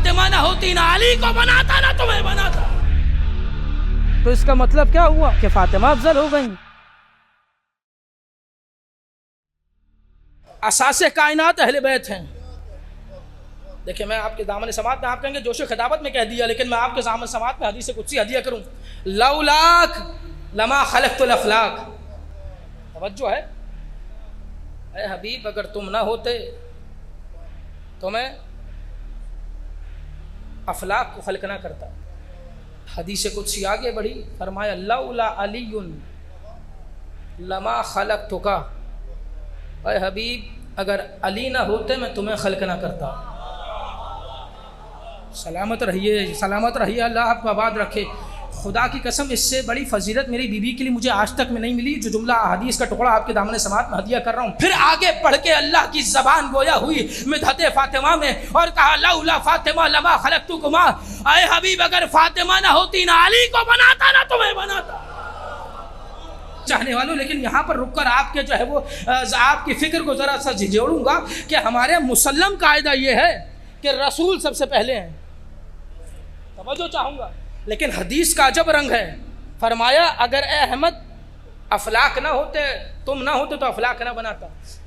فاطمہ نہ ہوتی نہ علی کو بناتا نہ تمہیں بناتا. تو اس کا مطلب کیا ہوا کہ فاطمہ افضل ہو گئیں. اساس کائنات اہل بیت ہیں. دیکھیں میں آپ کے دامن سماعت میں آپ کہیں گے جوش و خطابت میں کہہ دیا، لیکن میں آپ کے دامن سماعت میں حدیث قدسی ہدیہ کروں. لولاک لما خلقت الافلاک. توجہ ہے. اے حبیب اگر تم نہ ہوتے تو میں افلاک کو خلق نہ کرتا. حدیث قدسی آگے بڑھی، فرمایا لولا علی لما خلقتک. اے حبیب اگر علی نہ ہوتے میں تمہیں خلق نہ کرتا. سلامت رہیے، اللہ آپ کو آباد رکھے. خدا کی قسم اس سے بڑی فضیلت میری بیوی کے لیے مجھے آج تک میں نہیں ملی. جو جملہ حدیث کا ٹکڑا آپ کے دامن سماعت میں ہدیہ کر رہا ہوں، پھر آگے پڑھ کے اللہ کی زبان گویا ہوئی مدحت فاطمہ میں اور کہا لولا فاطمہ لما خلقتکما. اے حبیب اگر فاطمہ نہ ہوتی نہ علی کو بناتا نہ تمہیں بناتا. چاہنے والوں لیکن یہاں پر رک کر آپ کے جو ہے وہ آپ کی فکر کو ذرا سا جھجوڑوں گا کہ ہمارے مسلم قاعدہ یہ ہے کہ رسول سب سے پہلے ہیں. توجہ چاہوں گا. لیکن حدیث کا عجب رنگ ہے. فرمایا اگر اے احمد افلاک نہ ہوتے، تم نہ ہوتے تو افلاک نہ بناتا.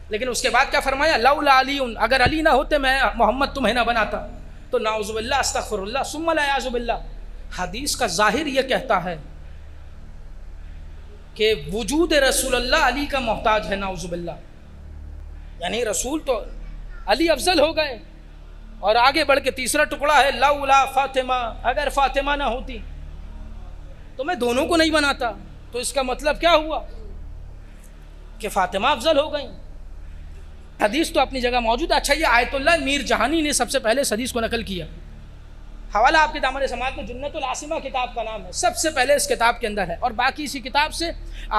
لیکن اس کے بعد کیا فرمایا؟ لولا علی، اگر علی نہ ہوتے میں محمد تمہیں نہ بناتا. تو نعوذ باللہ استغفر اللہ ثم العیاذ باللہ. حدیث کا ظاہر یہ کہتا ہے کہ وجود رسول اللہ علی کا محتاج ہے. نعوذ باللہ. یعنی رسول تو علی افضل ہو گئے. اور آگے بڑھ کے تیسرا ٹکڑا ہے لولا فاطمہ، اگر فاطمہ نہ ہوتی تو میں دونوں کو نہیں بناتا. تو اس کا مطلب کیا ہوا کہ فاطمہ افضل ہو گئیں. حدیث تو اپنی جگہ موجود ہے. اچھا یہ آیت اللہ میر جہانی نے سب سے پہلے اس حدیث کو نقل کیا. حوالہ آپ کے دامن سماعت میں جنت العاصمہ کتاب کا نام ہے، سب سے پہلے اس کتاب کے اندر ہے. اور باقی اسی کتاب سے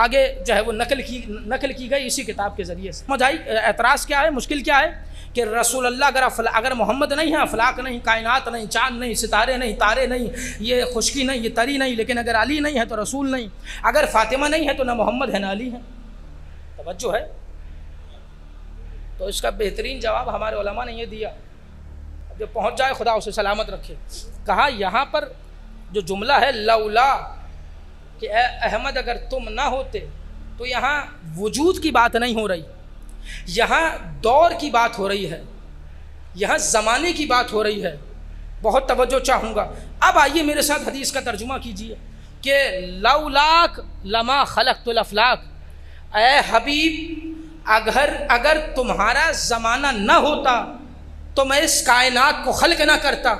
آگے جو ہے وہ نقل کی گئی اسی کتاب کے ذریعے سے. سمجھ آئی اعتراض کیا ہے، مشکل کیا ہے کہ رسول اللہ اگر محمد نہیں ہے، افلاک نہیں، کائنات نہیں، چاند نہیں، ستارے نہیں، تارے نہیں، یہ خشکی نہیں، یہ تری نہیں. لیکن اگر علی نہیں ہے تو رسول نہیں، اگر فاطمہ نہیں ہے تو نہ محمد ہے نہ علی ہے. توجہ ہے. تو اس کا بہترین جواب ہمارے علماء نے یہ دیا، جو پہنچ جائے خدا اسے سلامت رکھے. کہا یہاں پر جو جملہ ہے لولا کہ اے احمد اگر تم نہ ہوتے، تو یہاں وجود کی بات نہیں ہو رہی، یہاں دور کی بات ہو رہی ہے، یہاں زمانے کی بات ہو رہی ہے. بہت توجہ چاہوں گا. اب آئیے میرے ساتھ حدیث کا ترجمہ کیجئے کہ لولاک لما خلقت الافلاک. اے حبیب اگر تمہارا زمانہ نہ ہوتا تو میں اس کائنات کو خلق نہ کرتا.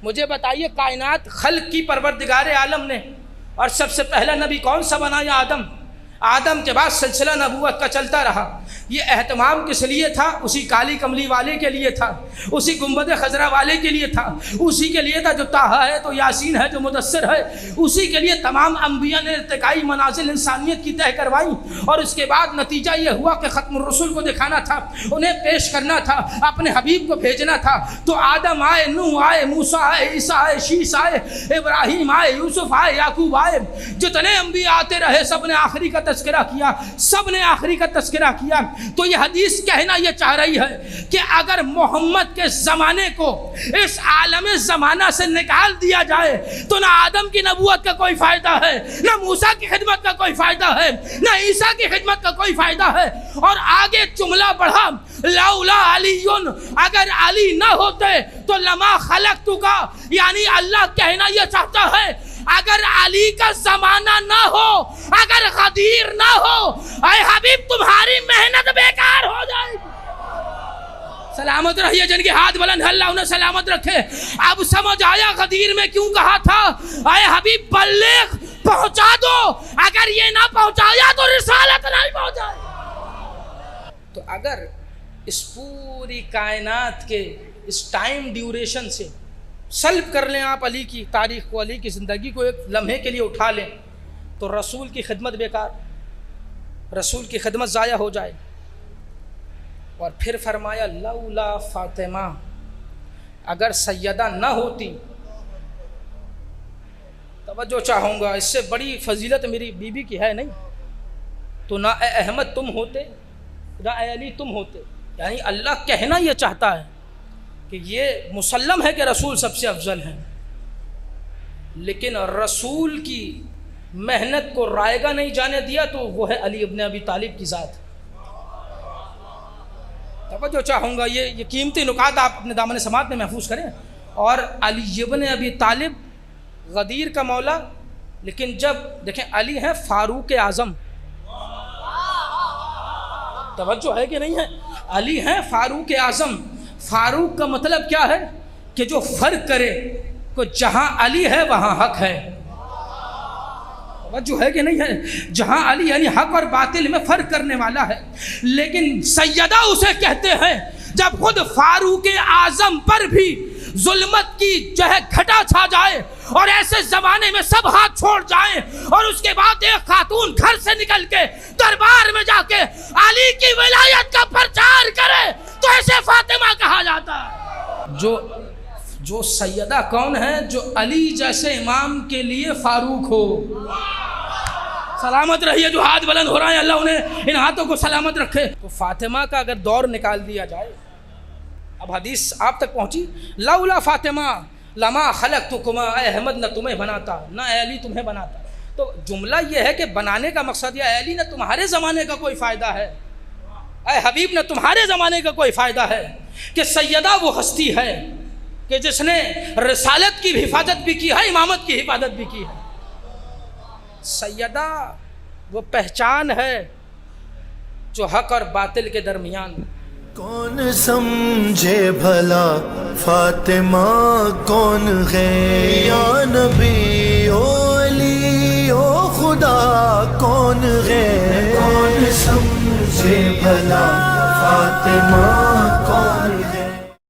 مجھے بتائیے کائنات خلق کی پروردگار عالم نے، اور سب سے پہلا نبی کون سا بنایا؟ آدم کے بعد سلسلہ نبوت کا چلتا رہا. یہ اہتمام کس لیے تھا؟ اسی کالی کملی والے کے لیے تھا، اسی گنبد خضرا والے کے لیے تھا، اسی کے لیے تھا جو طٰہٰ ہے، تو یاسین ہے، جو مدثر ہے. اسی کے لیے تمام انبیاء نے ارتقائی منازل انسانیت کی طے کروائی. اور اس کے بعد نتیجہ یہ ہوا کہ ختم الرسل کو دکھانا تھا، انہیں پیش کرنا تھا، اپنے حبیب کو بھیجنا تھا. تو آدم آئے، نوح آئے، موسیٰ آئے، عیسیٰ آئے، شیس آئے، ابراہیم آئے، یوسف آئے، یعقوب آئے. جتنے انبیاء آتے رہے سب نے آخری کا تذکرہ کیا، سب نے آخری کا تذکرہ کیا. تو یہ حدیث کہنا یہ چاہ رہی ہے کہ اگر محمد کے زمانے کو اس عالم زمانہ سے نکال دیا جائے تو نہ آدم کی نبوت کا کوئی فائدہ ہے، نہ موسیٰ کی خدمت کا کوئی فائدہ ہے، نہ عیسیٰ کی خدمت کا کوئی فائدہ ہے. اور آگے جملہ بڑھا لولا علی، اگر علی نہ ہوتے تو لما خلقتک. یعنی اللہ کہنا یہ چاہتا ہے اگر علی کا زمانہ نہ ہو، اگر غدیر نہ ہو، اے حبیب تمہاری محنت بیکار ہو جائے گی. سلامت رہیے جن کے ہاتھ بلند ہے، اللہ انہیں سلامت رکھے. اب سمجھ آیا غدیر میں کیوں کہا تھا اے حبیب بلغ، پہنچا دو. اگر یہ نہ پہنچایا تو رسالت نہیں پہنچائی. تو اگر اس پوری کائنات کے اس ٹائم ڈیوریشن سے سلب کر لیں آپ علی کی تاریخ کو، علی کی زندگی کو ایک لمحے کے لیے اٹھا لیں، تو رسول کی خدمت بیکار، رسول کی خدمت ضائع ہو جائے. اور پھر فرمایا لولا فاطمہ، اگر سیدہ نہ ہوتی. توجہ چاہوں گا، اس سے بڑی فضیلت میری بیوی کی ہے نہیں. تو نہ اے احمد تم ہوتے، نہ اے علی تم ہوتے. یعنی اللہ کہنا یہ چاہتا ہے کہ یہ مسلم ہے کہ رسول سب سے افضل ہیں، لیکن رسول کی محنت کو رائگاں نہیں جانے دیا تو وہ ہے علی ابن ابی طالب کی ذات۔ توجہ چاہوں گا، یہ قیمتی نکات آپ اپنے دامن سماعت میں محفوظ کریں۔ اور علی ابن ابی طالب غدیر کا مولا، لیکن جب دیکھیں علی ہیں فاروق اعظم، توجہ ہے کہ نہیں ہے؟ علی ہیں فاروق اعظم۔ فاروق کا مطلب کیا ہے؟ کہ جو فرق کرے، کہ جہاں علی ہے وہاں حق ہے، توجہ ہے کہ نہیں ہے؟ جہاں علی یعنی حق اور باطل میں فرق کرنے والا ہے۔ لیکن سیدہ اسے کہتے ہیں جب خود فاروق اعظم پر بھی ظلمت کی جو ہے گھٹا چھا جائے اور ایسے زمانے میں سب ہاتھ چھوڑ جائیں، اور اس کے بعد ایک خاتون گھر سے نکل کے دربار میں جا کے علی کی ولایت کا پرچار کرے تو ایسے فاطمہ کہا جاتا ہے۔ جو سیدہ کون ہے؟ جو علی جیسے امام کے لیے فاروق ہو۔ سلامت رہیے جو ہاتھ بلند ہو رہا ہے، اللہ انہیں ان ہاتھوں کو سلامت رکھے۔ تو فاطمہ کا اگر دور نکال دیا جائے، اب حدیث آپ تک پہنچی، لولا فاطمہ لما خلقتکما، اے احمد نہ تمہیں بناتا، نہ اے علی تمہیں بناتا۔ تو جملہ یہ ہے کہ بنانے کا مقصد یہ، اے علی نہ تمہارے زمانے کا کوئی فائدہ ہے، اے حبیب نہ تمہارے زمانے کا کوئی فائدہ ہے، کہ سیدہ وہ ہستی ہے کہ جس نے رسالت کی حفاظت بھی کی ہے، امامت کی حفاظت بھی کی ہے۔ سیدہ وہ پہچان ہے جو حق اور باطل کے درمیان۔ کون سمجھے بھلا فاطمہ کون ہے، یا نبی او علی او خدا کون ہے، کون سمجھے بھلا فاطمہ